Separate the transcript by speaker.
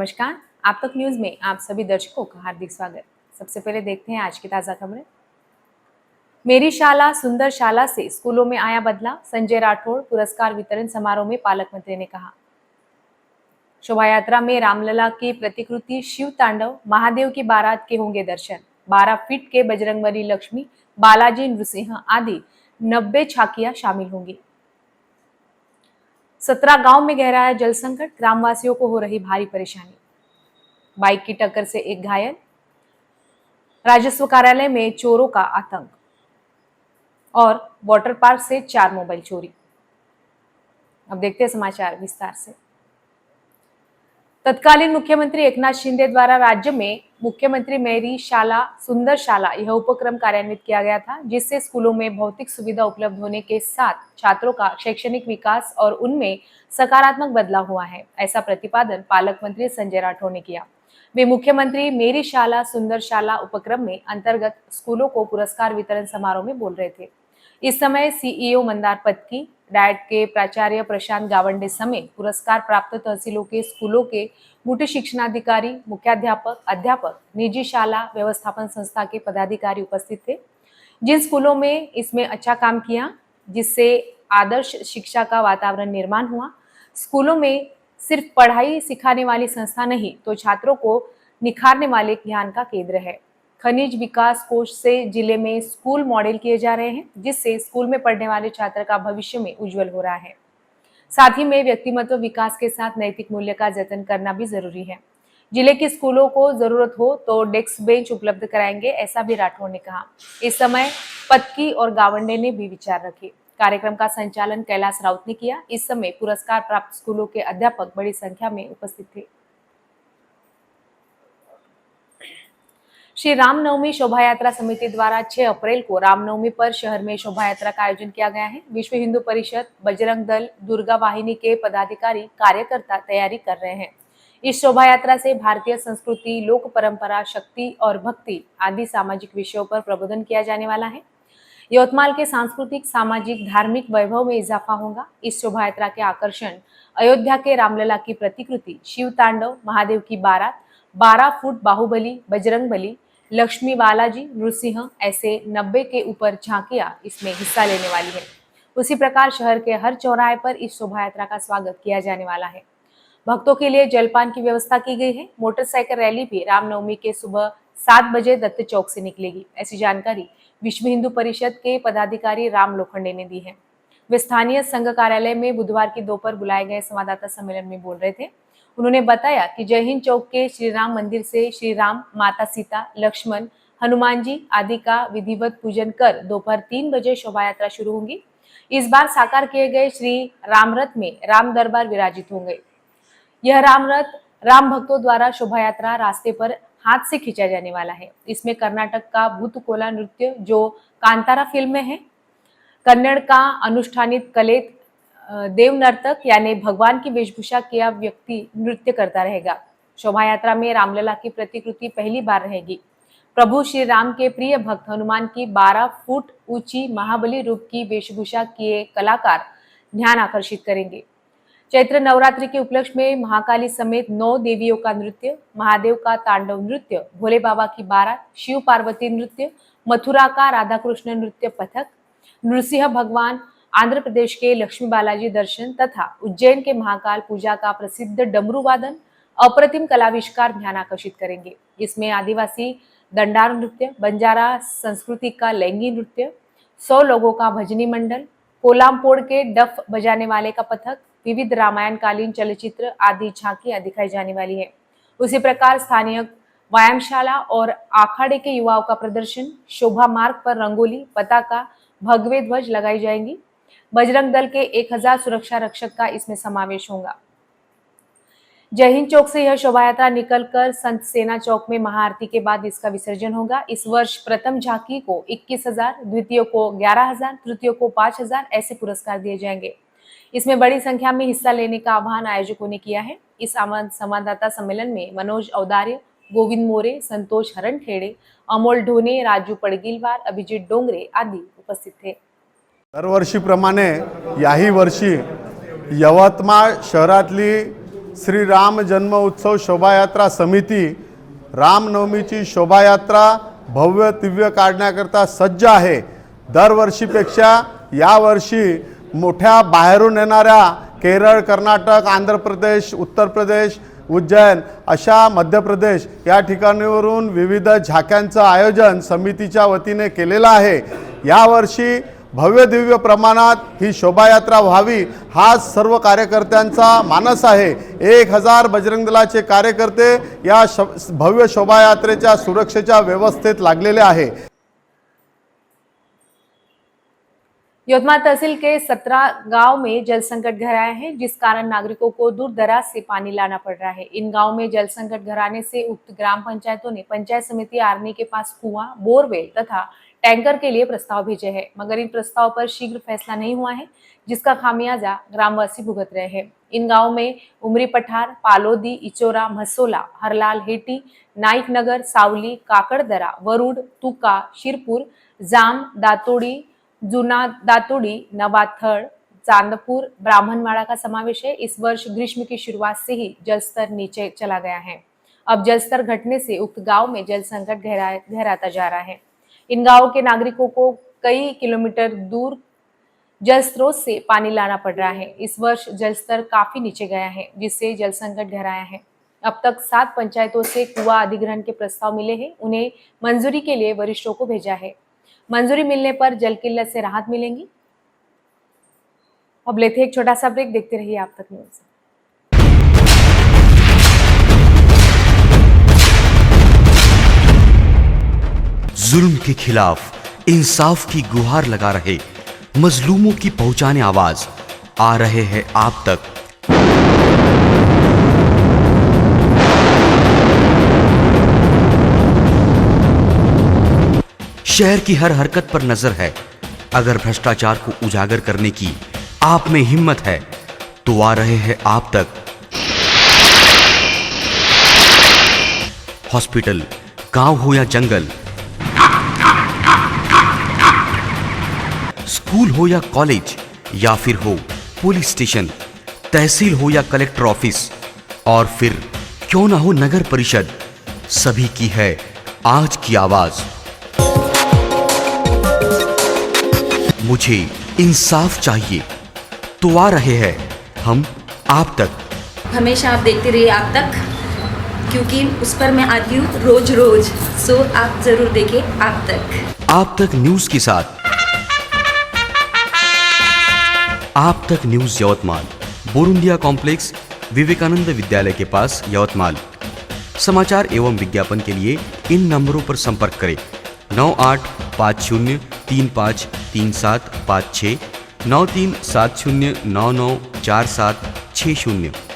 Speaker 1: नमस्कार। आप तक न्यूज में आप सभी दर्शकों का हार्दिक स्वागत। सबसे पहले देखते हैं आज की ताजा खबरें। मेरी शाला सुंदर शाला से स्कूलों में आया बदलाव, संजय राठौड़ पुरस्कार वितरण समारोह में पालक मंत्री ने कहा। शोभा यात्रा में रामलला की प्रतिकृति, शिव तांडव, महादेव की बारात के होंगे दर्शन। 12 फीट के बजरंगबली, लक्ष्मी, बालाजी, नृसिंह आदि 90 झांकियां शामिल होंगी। 17 गांव में गहराया जल संकट, ग्रामवासियों को हो रही भारी परेशानी। बाइक की टक्कर से एक घायल, राजस्व कार्यालय में चोरों का आतंक और वाटर पार्क से 4 मोबाइल चोरी। अब देखते हैं समाचार विस्तार से। तत्कालीन मुख्यमंत्री एकनाथ शिंदे द्वारा राज्य में मुख्यमंत्री मेरी शाला सुंदर शाला यह उपक्रम कार्यान्वित किया गया था, जिससे स्कूलों में भौतिक सुविधा उपलब्ध होने के साथ छात्रों का शैक्षणिक विकास और उनमें सकारात्मक बदलाव हुआ है। ऐसा प्रतिपादन पालक मंत्री संजय राठौड़ ने किया। वे मुख्यमंत्री मेरी शाला सुंदर शाला उपक्रम में अंतर्गत स्कूलों को पुरस्कार वितरण समारोह में बोल रहे थे। इस समय सीईओ मंदार पत्की, डायट के प्राचार्य प्रशांत गावंडे समेत पुरस्कार प्राप्त तहसीलों के स्कूलों के मुख्य शिक्षणाधिकारी, मुख्याध्यापक, अध्यापक, निजी शाला व्यवस्थापन संस्था के पदाधिकारी उपस्थित थे। जिन स्कूलों में इसमें अच्छा काम किया, जिससे आदर्श शिक्षा का वातावरण निर्माण हुआ। स्कूलों में सिर्फ पढ़ाई सिखाने वाली संस्था नहीं, तो छात्रों को निखारने वाले ज्ञान का केंद्र है। खनिज विकास कोष से जिले में स्कूल मॉडल किए जा रहे हैं, जिससे स्कूल में पढ़ने वाले छात्र का भविष्य में उज्जवल हो रहा है। साथ ही में व्यक्तिमत्व विकास के साथ नैतिक मूल्य का जतन करना भी जरूरी है। जिले के स्कूलों को जरूरत हो तो डेस्क बेंच उपलब्ध कराएंगे, ऐसा भी राठौड़ ने कहा। इस समय पत्की और गावंडे ने भी विचार रखे। कार्यक्रम का संचालन कैलाश राउत ने किया। इस समय पुरस्कार प्राप्त स्कूलों के अध्यापक बड़ी संख्या में उपस्थित थे। श्री रामनवमी शोभा यात्रा समिति द्वारा 6 अप्रैल को रामनवमी पर शहर में शोभा यात्रा का आयोजन किया गया है। विश्व हिंदू परिषद, बजरंग दल, दुर्गा वाहिनी के पदाधिकारी, कार्यकर्ता तैयारी कर रहे हैं। इस शोभा यात्रा से भारतीय संस्कृति, लोक परंपरा, शक्ति और भक्ति आदि सामाजिक विषयों पर प्रबोधन किया जाने वाला है। यवतमाल के सांस्कृतिक, सामाजिक, धार्मिक वैभव में इजाफा होगा। इस शोभा यात्रा के आकर्षण अयोध्या के रामलला की प्रतिकृति, शिव तांडव, महादेव की बारात, 12 फुट बाहुबली, बजरंगबली, लक्ष्मी, बालाजी, नृसिंह ऐसे 90 के ऊपर झांकियां इसमें हिस्सा लेने वाली है। उसी प्रकार शहर के हर चौराहे पर इस शोभा यात्रा का स्वागत किया जाने वाला है। भक्तों के लिए जलपान की व्यवस्था की गई है। मोटरसाइकिल रैली भी रामनवमी के सुबह 7 बजे दत्त चौक से निकलेगी। ऐसी जानकारी विश्व हिंदू परिषद के पदाधिकारी राम लोखंडे ने दी है। वे स्थानीय संघ कार्यालय में बुधवार की दोपहर बुलाए गए संवाददाता सम्मेलन में बोल रहे थे। उन्होंने बताया कि जय हिंद चौक के श्री राम मंदिर से श्री राम, माता सीता, लक्ष्मण, हनुमान जी आदि का विधिवत पूजन कर दोपहर 3 बजे शोभा यात्रा शुरू होगी। इस बार साकार किए गए श्री राम रथ में राम दरबार विराजित होंगे। यह राम रथ राम भक्तों द्वारा शोभा यात्रा रास्ते पर हाथ से खींचा जाने वाला है। इसमें कर्नाटक का भूतकोला नृत्य, जो कांतारा फिल्म में है, कन्नड़ का अनुष्ठानित कलेत देव नर्तक यानी भगवान की वेशभूषा किया व्यक्ति नृत्य करता रहेगा। शोभा यात्रा में रामलला की प्रतिकृति पहली बार रहेगी। प्रभु श्री राम के प्रिय भक्त हनुमान की 12 फुट ऊंची महाबली रूप की वेशभूषा किए कलाकार ध्यान आकर्षित करेंगे। चैत्र नवरात्रि के उपलक्ष्य में महाकाली समेत 9 देवियों का नृत्य, महादेव का तांडव नृत्य, भोले बाबा की बारात, शिव पार्वती नृत्य, मथुरा का राधा कृष्ण नृत्य पथक, नृसिंह भगवान, आंध्र प्रदेश के लक्ष्मी बालाजी दर्शन तथा उज्जैन के महाकाल पूजा का प्रसिद्ध डमरू वादन, अप्रतिम कलाविष्कार ध्यान आकर्षित करेंगे। इसमें आदिवासी दंडार नृत्य, बंजारा संस्कृति का लैंगी नृत्य, 100 लोगों का भजनी मंडल, कोलामपोड़ के डफ बजाने वाले का पथक, विविध रामायण कालीन चलचित्र आदि झांकियां दिखाई जाने वाली है। उसी प्रकार स्थानीय व्यायामशाला और अखाड़े के युवाओं का प्रदर्शन, शोभा मार्ग पर रंगोली, पताका, भगवे ध्वज लगाई जाएंगी। बजरंग दल के 1000 सुरक्षा रक्षक का इसमें समावेश होगा। जय हिंद चौक से यह शोभा यात्रा निकलकर संत सेना चौक में महाआरती के बाद इसका विसर्जन होगा। इस वर्ष प्रथम झांकी को 21,000, द्वितीय को 11,000, तृतीय को 5,000 ऐसे पुरस्कार दिए जाएंगे। इसमें बड़ी संख्या में हिस्सा लेने का आह्वान आयोजकों ने किया है। इस संवाददाता सम्मेलन में मनोज औदार्य, गोविंद मोरे, संतोष हरणखेड़े, अमोल ढोने, राजू पडगिलवार, अभिजित डोंगरे आदि उपस्थित थे।
Speaker 2: दरवर्षीप्रमाणे याही वर्षी यवतमाळ शहरातली श्री राम जन्म उत्सव शोभायात्रा समिती रामनवमीची शोभायात्रा भव्य दिव्य काढण्याकरता सज्ज आहे। दरवर्षीपेक्षा यावर्षी मोठ्या बाहेरून येणाऱ्या केरळ, कर्नाटक, आंध्र प्रदेश, उत्तर प्रदेश, उज्जैन अशा मध्य प्रदेश या ठिकाणीवरून विविध झाक्यांचं आयोजन समितीच्या वतीने केलेलं आहे। यावर्षी भव्य दिव्य प्रमाणात ही शोभायात्रा व्हावी हा सर्व कार्यकर्त्यांचा मानस आहे। 1000 बजरंग दलाचे कार्यकर्ते या भव्य शोभायात्रेच्या सुरक्षेच्या व्यवस्थेत लागलेले आहे।
Speaker 1: यवतमाल तहसील के 17 गांव में जल संकट घर आए हैं, जिस कारण नागरिकों को दूर दराज से पानी लाना पड़ रहा है। इन गांव में जल संकट घर आने से उक्त ग्राम पंचायतों ने पंचायत समिति आर्नी के पास कुआं, बोरवेल तथा टैंकर के लिए प्रस्ताव भेजे हैं, मगर इन प्रस्ताव पर शीघ्र फैसला नहीं हुआ है, जिसका खामियाजा ग्रामवासी भुगत रहे हैं। इन गाँव में उमरी पठार, पालोदी, इचोरा, मसोला, हरलाल हेटी, नाइक नगर, सावली, काकड़दरा, वरुड, तुका, शिरपुर, जाम, दातोड़ी, जुना दातोड़ी, नवाथड़, चांदपुर, ब्राह्मणवाड़ा का समावेश है। इस वर्ष ग्रीष्म की शुरुआत से ही जल स्तर नीचे चला गया है। अब जल स्तर घटने से उक्त गांव में जल संकट गहराता जा रहा है। इन गांवों के नागरिकों को कई किलोमीटर दूर जल स्रोत से पानी लाना पड़ रहा है। इस वर्ष जल स्तर काफी नीचे गया है, जिससे जल संकट गहराया है। अब तक 7 पंचायतों से कुआं अधिग्रहण के प्रस्ताव मिले हैं, उन्हें मंजूरी के लिए वरिष्ठों को भेजा है। मंजूरी मिलने पर जल किल्लत से राहत मिलेंगी। अब लेते हैं एक छोटा सा ब्रेक, देखते रहिए आप तक न्यूज़।
Speaker 3: जुल्म के खिलाफ इंसाफ की गुहार लगा रहे मजलूमों की पहुंचाने आवाज आ रहे हैं आप तक। शहर की हर हरकत पर नजर है। अगर भ्रष्टाचार को उजागर करने की आप में हिम्मत है तो आ रहे हैं आप तक। हॉस्पिटल, गांव हो या जंगल, स्कूल हो या कॉलेज, या फिर हो पुलिस स्टेशन, तहसील हो या कलेक्टर ऑफिस, और फिर क्यों ना हो नगर परिषद, सभी की है आज की आवाज। मुझे इंसाफ चाहिए तो आ रहे हैं हम आप तक।
Speaker 4: हमेशा आप देखते रहिए आप तक, क्योंकि उस पर मैं आती हूँ रोज रोज। सो आप जरूर देखें आप तक।
Speaker 3: आप तक न्यूज के साथ आप तक न्यूज यवतमाल, बोरुंडिया कॉम्प्लेक्स, विवेकानंद विद्यालय के पास, यवतमाल। समाचार एवं विज्ञापन के लिए इन नंबरों पर संपर्क करें। 9850353756, 9370994760।